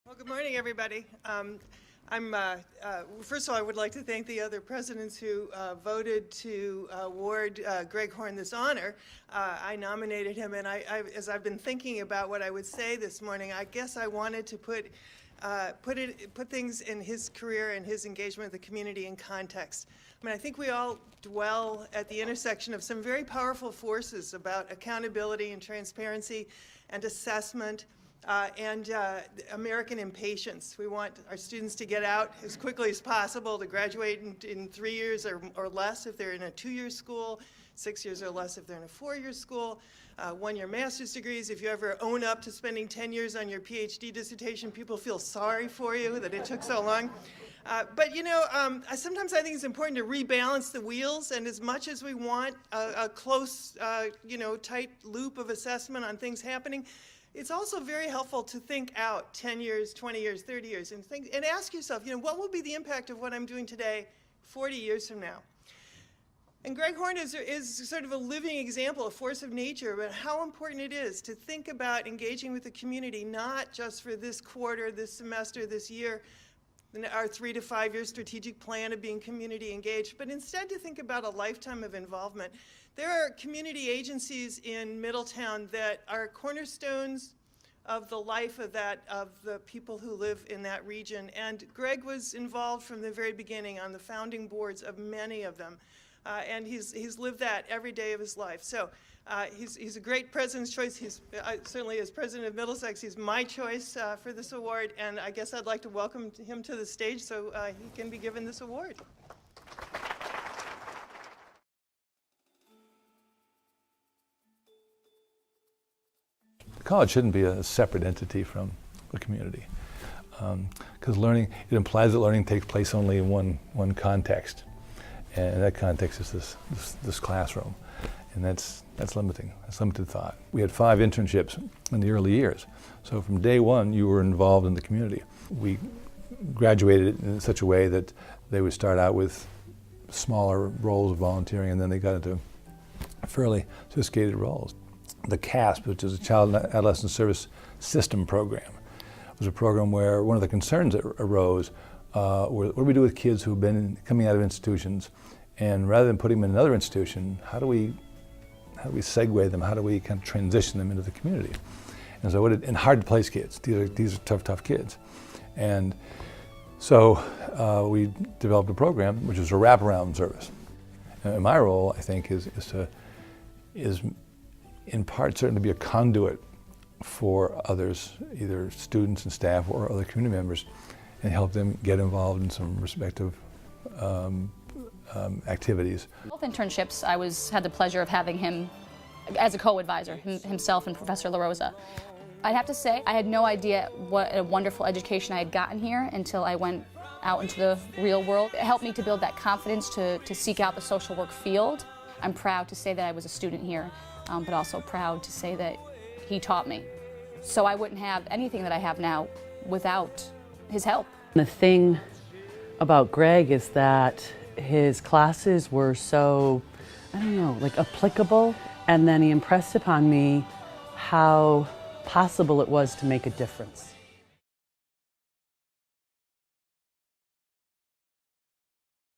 Well, good morning, everybody. First of all, I would like to thank the other presidents who voted to award Greg Horne this honor. I nominated him, and as I've been thinking about what I would say this morning, I guess I wanted to put things in his career and his engagement with the community in context. I mean, I think we all dwell at the intersection of some very powerful forces about accountability and transparency and assessment. American impatience. We want our students to get out as quickly as possible, to graduate in 3 years or less if they're in a 2-year school, 6 years or less if they're in a 4-year school, 1-year master's degrees. If you ever own up to spending 10 years on your PhD dissertation, people feel sorry for you that it took so long. But you know, sometimes I think it's important to rebalance the wheels, and as much as we want a close, tight loop of assessment on things happening, it's also very helpful to think out 10 years, 20 years, 30 years, and ask yourself, what will be the impact of what I'm doing today 40 years from now? And Greg Horne is sort of a living example, a force of nature, about how important it is to think about engaging with the community, not just for this quarter, this semester, this year, our 3 to 5 year strategic plan of being community engaged, but instead to think about a lifetime of involvement. There are community agencies in Middletown that are cornerstones of the life of the people who live in that region. And Greg was involved from the very beginning on the founding boards of many of them. And he's lived that every day of his life. So he's a great president's choice. He's certainly, as president of Middlesex, he's my choice for this award. And I guess I'd like to welcome him to the stage so he can be given this award. College shouldn't be a separate entity from the community, because learning, it implies that learning takes place only in one context, and that context is this classroom, and that's limiting. That's limited thought. We had 5 internships in the early years, so from day one you were involved in the community. We graduated in such a way that they would start out with smaller roles of volunteering, and then they got into fairly sophisticated roles. The CASP, which is a Child and Adolescent Service System program, was a program where one of the concerns that arose were, what do we do with kids who've been coming out of institutions, and rather than putting them in another institution, how do we segue them? How do we kind of transition them into the community? And so, and hard to place kids. These are tough kids, and so we developed a program which is a wraparound service. And my role, I think, is in part certainly to be a conduit for others, either students and staff or other community members, and help them get involved in some respective activities. Both internships, I had the pleasure of having him as a co-advisor, himself and Professor LaRosa. I'd have to say, I had no idea what a wonderful education I had gotten here until I went out into the real world. It helped me to build that confidence to seek out the social work field. I'm proud to say that I was a student here, but also proud to say that he taught me. So I wouldn't have anything that I have now without his help. The thing about Greg is that his classes were so, applicable, and then he impressed upon me how possible it was to make a difference.